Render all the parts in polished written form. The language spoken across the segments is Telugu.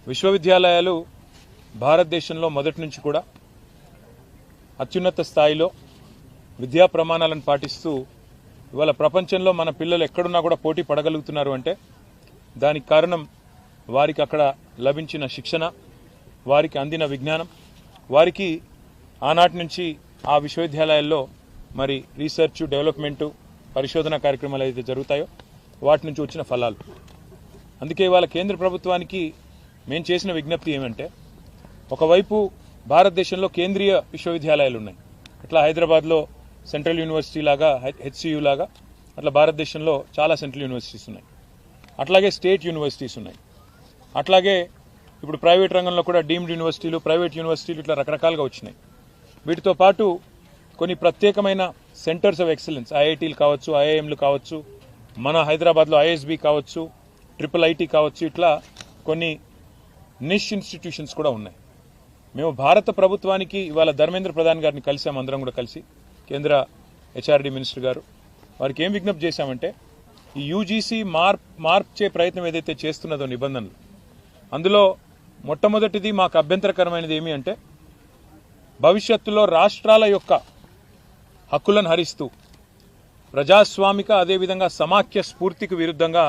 విశ్వవిద్యాలయాలు భారతదేశంలో మొదటి నుంచి కూడా అత్యున్నత స్థాయిలో విద్యా ప్రమాణాలను పాటిస్తూ ఇవాళ ప్రపంచంలో మన పిల్లలు ఎక్కడున్నా కూడా పోటీ పడగలుగుతున్నారు అంటే దానికి కారణం వారికి అక్కడ లభించిన శిక్షణ, వారికి అందిన విజ్ఞానం, వారికి ఆనాటి నుంచి ఆ విశ్వవిద్యాలయాల్లో మరి రీసెర్చ్, డెవలప్మెంటు, పరిశోధన కార్యక్రమాలు ఏదైతే జరుగుతాయో వాటి నుంచి వచ్చిన ఫలాలు. అందుకే ఇవాళ కేంద్ర ప్రభుత్వానికి మేము చేసిన విజ్ఞప్తి ఏమంటే, ఒకవైపు భారతదేశంలో కేంద్రీయ విశ్వవిద్యాలయాలు ఉన్నాయి. అట్లా హైదరాబాద్లో సెంట్రల్ యూనివర్సిటీ లాగా, హెచ్సియు లాగా అట్లా భారతదేశంలో చాలా సెంట్రల్ యూనివర్సిటీస్ ఉన్నాయి. అట్లాగే స్టేట్ యూనివర్సిటీస్ ఉన్నాయి. అట్లాగే ఇప్పుడు ప్రైవేట్ రంగంలో కూడా డీమ్డ్ యూనివర్సిటీలు, ప్రైవేట్ యూనివర్సిటీలు ఇట్లా రకరకాలుగా వచ్చినాయి. వీటితో పాటు కొన్ని ప్రత్యేకమైన సెంటర్స్ ఆఫ్ ఎక్సలెన్స్, ఐఐటీలు కావచ్చు, ఐఐఎంలు కావచ్చు, మన హైదరాబాద్లో ఐఎస్బి కావచ్చు, IIIT కావచ్చు, ఇట్లా కొన్ని నిష్ ఇన్స్టిట్యూషన్స్ కూడా ఉన్నాయి. మేము భారత ప్రభుత్వానికి ఇవాళ ధర్మేంద్ర ప్రధాన్ గారిని కలిసాము, అందరం కూడా కలిసి, కేంద్ర హెచ్ఆర్డీ మినిస్టర్ గారు. వారికి ఏం విజ్ఞప్తి చేశామంటే, ఈ యూజీసీ మార్చే ప్రయత్నం ఏదైతే చేస్తున్నదో నిబంధనలు, అందులో మొట్టమొదటిది మాకు అభ్యంతరకరమైనది ఏమి అంటే, భవిష్యత్తులో రాష్ట్రాల యొక్క హక్కులను హరిస్తూ ప్రజాస్వామిక అదేవిధంగా సమాఖ్య స్ఫూర్తికి విరుద్ధంగా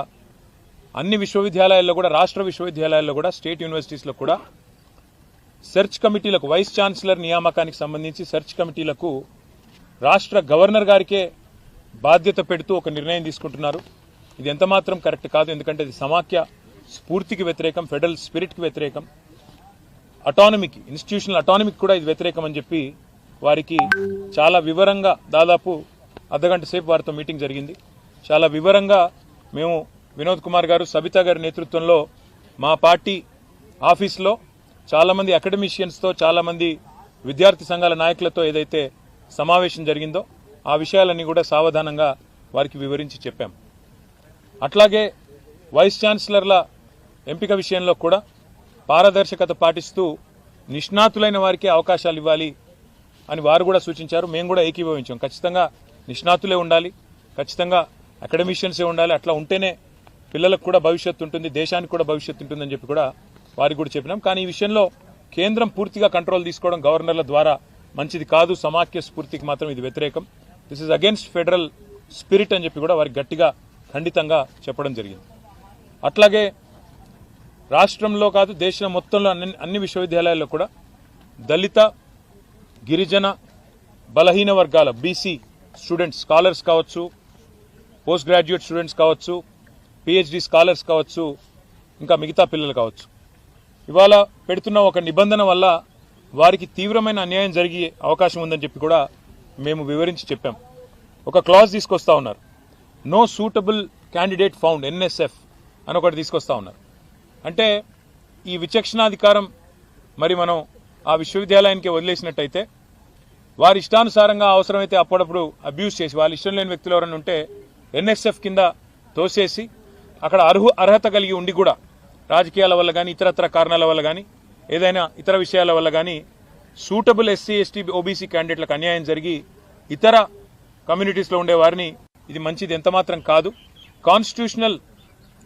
అన్ని విశ్వవిద్యాలయాల్లో కూడా, రాష్ట్ర విశ్వవిద్యాలయాల్లో కూడా, స్టేట్ యూనివర్సిటీస్లో కూడా సెర్చ్ కమిటీలకు, వైస్ ఛాన్సలర్ నియామకానికి సంబంధించి సెర్చ్ కమిటీలకు రాష్ట్ర గవర్నర్ గారికే బాధ్యత పెడుతూ ఒక నిర్ణయం తీసుకుంటున్నారు. ఇది ఎంతమాత్రం కరెక్ట్ కాదు. ఎందుకంటే ఇది సమాఖ్య స్ఫూర్తికి వ్యతిరేకం, ఫెడరల్ స్పిరిట్కి వ్యతిరేకం, అటానమీకి, ఇన్స్టిట్యూషనల్ అటానమీకి కూడా ఇది వ్యతిరేకం అని చెప్పి వారికి చాలా వివరంగా, దాదాపు అర్ధగంట సేపు వారితో మీటింగ్ జరిగింది. చాలా వివరంగా మేము వినోద్ కుమార్ గారు, సబితా గారి నేతృత్వంలో మా పార్టీ ఆఫీస్లో చాలామంది అకాడమిషియన్స్తో, చాలామంది విద్యార్థి సంఘాల నాయకులతో ఏదైతే సమావేశం జరిగిందో ఆ విషయాలన్నీ కూడా సావధానంగా వారికి వివరించి చెప్పాం. అట్లాగే వైస్ ఛాన్సలర్ల ఎంపిక విషయంలో కూడా పారదర్శకత పాటిస్తూ నిష్ణాతులైన వారికి అవకాశాలు ఇవ్వాలి అని వారు కూడా సూచించారు. మేము కూడా ఏకీభవించాం. ఖచ్చితంగా నిష్ణాతులే ఉండాలి, ఖచ్చితంగా అకాడమిషియన్సే ఉండాలి. అట్లా ఉంటేనే పిల్లలకు కూడా భవిష్యత్తు ఉంటుంది, దేశానికి కూడా భవిష్యత్తు ఉంటుందని చెప్పి కూడా వారికి కూడా చెప్పినాం. కానీ ఈ విషయంలో కేంద్రం పూర్తిగా కంట్రోల్ తీసుకోవడం గవర్నర్ల ద్వారా మంచిది కాదు. సమాఖ్య స్ఫూర్తికి మాత్రం ఇది వ్యతిరేకం. This is against federal spirit అని చెప్పి కూడా వారికి గట్టిగా, ఖండితంగా చెప్పడం జరిగింది. అట్లాగే రాష్ట్రంలో కాదు, దేశం మొత్తంలో అన్ని విశ్వవిద్యాలయాల్లో కూడా దళిత, గిరిజన, బలహీన వర్గాల బీసీ స్టూడెంట్స్, స్కాలర్స్ కావచ్చు, పోస్ట్ గ్రాడ్యుయేట్ స్టూడెంట్స్ కావచ్చు, పిహెచ్డి స్కాలర్స్ కావచ్చు, ఇంకా మిగతా పిల్లలు కావచ్చు, ఇవాళ పెడుతున్న ఒక నిబంధన వల్ల వారికి తీవ్రమైన అన్యాయం జరిగే అవకాశం ఉందని చెప్పి కూడా మేము వివరించి చెప్పాం. ఒక క్లాజ్ తీసుకొస్తా ఉన్నారు, no suitable candidate found, NSF అని ఒకటి తీసుకొస్తా ఉన్నారు. అంటే ఈ విచక్షణాధికారం మరి మనం ఆ విశ్వవిద్యాలయానికి వదిలేసినట్టయితే వారి ఇష్టానుసారంగా అవసరమైతే అప్పుడప్పుడు అబ్యూస్ చేసి, వాళ్ళ ఇష్టం లేని వ్యక్తులు ఎవరైనా ఉంటే ఎన్ఎస్ఎఫ్ కింద తోసేసి, అక్కడ అర్హత కలిగి ఉండి కూడా రాజకీయాల వల్ల కానీ, ఇతరత్ర కారణాల వల్ల కానీ, ఏదైనా ఇతర విషయాల వల్ల కానీ సూటబుల్ ఎస్సీ, ఎస్టీ, ఓబీసీ క్యాండిడేట్లకు అన్యాయం జరిగి ఇతర కమ్యూనిటీస్లో ఉండే వారిని, ఇది మంచిది ఎంతమాత్రం కాదు. కాన్స్టిట్యూషనల్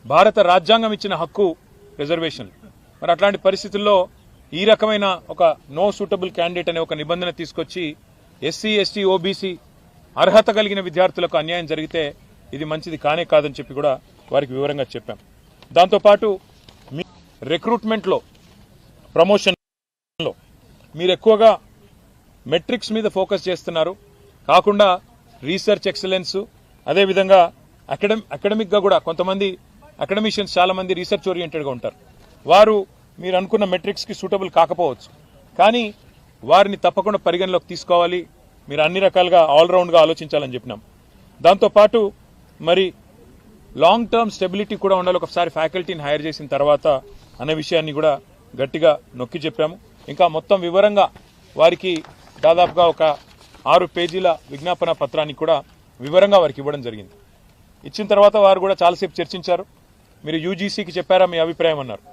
భారత రాజ్యాంగం ఇచ్చిన హక్కు రిజర్వేషన్లు. మరి అట్లాంటి పరిస్థితుల్లో ఈ రకమైన ఒక నో సూటబుల్ క్యాండిడేట్ అనే ఒక నిబంధన తీసుకొచ్చి ఎస్సీ, ఎస్టీ, ఓబీసీ అర్హత కలిగిన విద్యార్థులకు అన్యాయం జరిగితే ఇది మంచిది కానే కాదని చెప్పి కూడా వారికి వివరంగా చెప్పాం. దాంతోపాటు మీ రిక్రూట్మెంట్లో, ప్రమోషన్లో మీరు ఎక్కువగా మెట్రిక్స్ మీద ఫోకస్ చేస్తున్నారు, కాకుండా రీసెర్చ్ ఎక్సలెన్స్, అదేవిధంగా అకాడమిక్గా కూడా కొంతమంది అకాడమిషియన్స్ చాలామంది రీసెర్చ్ ఓరియంటెడ్గా ఉంటారు. వారు మీరు అనుకున్న మెట్రిక్స్కి సూటబుల్ కాకపోవచ్చు, కానీ వారిని తప్పకుండా పరిగణలోకి తీసుకోవాలి. మీరు అన్ని రకాలుగా ఆల్రౌండ్గా ఆలోచించాలని చెప్పినాం. దాంతోపాటు మరి లాంగ్ టర్మ్ స్టెబిలిటీ కూడా ఉండాలి ఒకసారి ఫ్యాకల్టీని హైర్ చేసిన తర్వాత అనే విషయాన్ని కూడా గట్టిగా నొక్కి చెప్పాము. ఇంకా మొత్తం వివరంగా వారికి దాదాపుగా ఒక 6 పేజీల విజ్ఞాపన పత్రాన్ని కూడా వివరంగా వారికి ఇవ్వడం జరిగింది. ఇచ్చిన తర్వాత వారు కూడా చాలాసేపు చర్చించారు. మీరు యూజీసీకి చెప్పారా మీ అభిప్రాయం అన్నారు.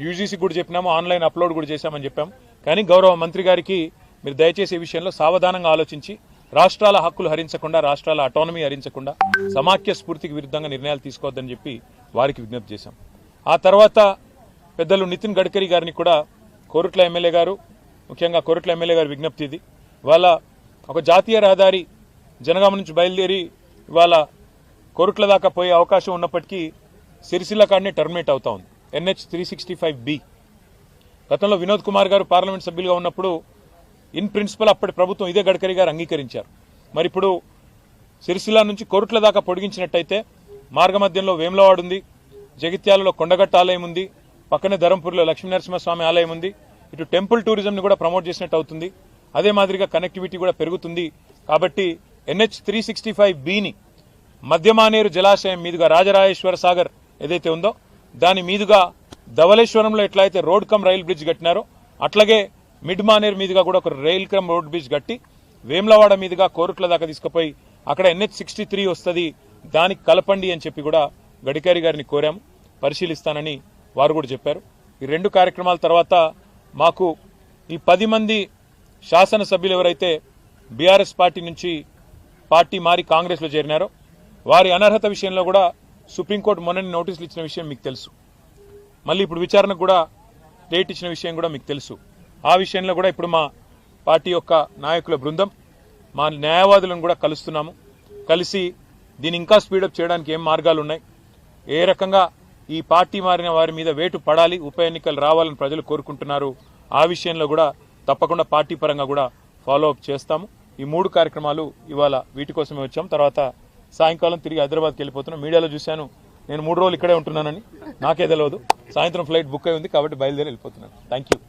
యూజీసీకి కూడా చెప్పినాము, ఆన్లైన్ అప్లోడ్ కూడా చేశామని చెప్పాము. కానీ గౌరవ మంత్రి గారికి మీరు దయచేసి ఈ విషయంలో సావధానంగా ఆలోచించి రాష్ట్రాల హక్కులు హరించకుండా, రాష్ట్రాల అటానమీ హరించకుండా సమాఖ్య స్ఫూర్తికి విరుద్ధంగా నిర్ణయాలు తీసుకోవద్దని చెప్పి వారికి విజ్ఞప్తి చేశాం. ఆ తర్వాత పెద్దలు నితిన్ గడ్కరీ గారిని కూడా కోరుట్ల ఎమ్మెల్యే గారు, ముఖ్యంగా కోరుట్ల ఎమ్మెల్యే గారి విజ్ఞప్తి ఇది. ఇవాళ ఒక జాతీయ రహదారి జనగామ నుంచి బయలుదేరి ఇవాళ కోరుట్ల దాకా పోయే అవకాశం ఉన్నప్పటికీ సిరిసిల్ల కాడనే టర్మినేట్ అవుతా ఉంది. NH 365B. గతంలో వినోద్ కుమార్ గారు పార్లమెంట్ సభ్యులుగా ఉన్నప్పుడు ఇన్ ప్రిన్సిపల్ అప్పటి ప్రభుత్వం ఇదే గడ్కరీ గారు అంగీకరించారు. మరి ఇప్పుడు సిరిసిల్ల నుంచి కోరుట్ల దాకా పొడిగించినట్టయితే మార్గమధ్యంలో వేములవాడ ఉంది, జగిత్యాలలో కొండగట్ట ఆలయం ఉంది, పక్కనే ధరంపూర్లో లక్ష్మీనరసింహస్వామి ఆలయం ఉంది. ఇటు టెంపుల్ టూరిజంని కూడా ప్రమోట్ చేసినట్టు అవుతుంది. అదే మాదిరిగా కనెక్టివిటీ కూడా పెరుగుతుంది. కాబట్టి NH 365Bని మధ్యమానేరు జలాశయం మీదుగా రాజరాజేశ్వర సాగర్ ఏదైతే ఉందో దాని మీదుగా ధవళేశ్వరంలో ఎట్లయితే రోడ్ కమ్ రైల్ బ్రిడ్జ్ కట్టినారో అట్లాగే మిడ్ మానేరు మీదుగా కూడా ఒక రైల్ కమ్ రోడ్ బ్రిడ్జ్ కట్టి వేములవాడ మీదుగా కోరుట్ల దాకా తీసుకుపోయి అక్కడ NH 63 వస్తుంది, దానికి కలపండి అని చెప్పి కూడా గడ్కరీ గారిని కోరాము. పరిశీలిస్తానని వారు కూడా చెప్పారు. ఈ రెండు కార్యక్రమాల తర్వాత మాకు ఈ 10 మంది శాసనసభ్యులు ఎవరైతే బీఆర్ఎస్ పార్టీ నుంచి పార్టీ మారి కాంగ్రెస్లో చేరినారో వారి అనర్హత విషయంలో కూడా సుప్రీంకోర్టు మొన్నని నోటీసులు ఇచ్చిన విషయం మీకు తెలుసు. మళ్ళీ ఇప్పుడు విచారణకు కూడా డేట్ ఇచ్చిన విషయం కూడా మీకు తెలుసు. ఆ విషయంలో కూడా ఇప్పుడు మా పార్టీ యొక్క నాయకుల బృందం మా న్యాయవాదులను కూడా కలుస్తున్నాము. కలిసి దీన్ని ఇంకా స్పీడప్ చేయడానికి ఏం మార్గాలు ఉన్నాయి, ఏ రకంగా ఈ పార్టీ మారిన వారి మీద వేటు పడాలి, ఉప ఎన్నికలు రావాలని ప్రజలు కోరుకుంటున్నారు, ఆ విషయంలో కూడా తప్పకుండా పార్టీ పరంగా కూడా ఫాలో అప్ చేస్తాము. ఈ 3 కార్యక్రమాలు ఇవాళ వీటి కోసమే వచ్చాం. తర్వాత సాయంకాలం తిరిగి హైదరాబాద్కి వెళ్ళిపోతున్నాం. మీడియాలో చూశాను నేను 3 రోజులు ఇక్కడే ఉంటున్నానని, నాకే తెలియదు. సాయంత్రం ఫ్లైట్ బుక్ అయి ఉంది కాబట్టి బయలుదేరి వెళ్ళిపోతున్నాను. Thank you.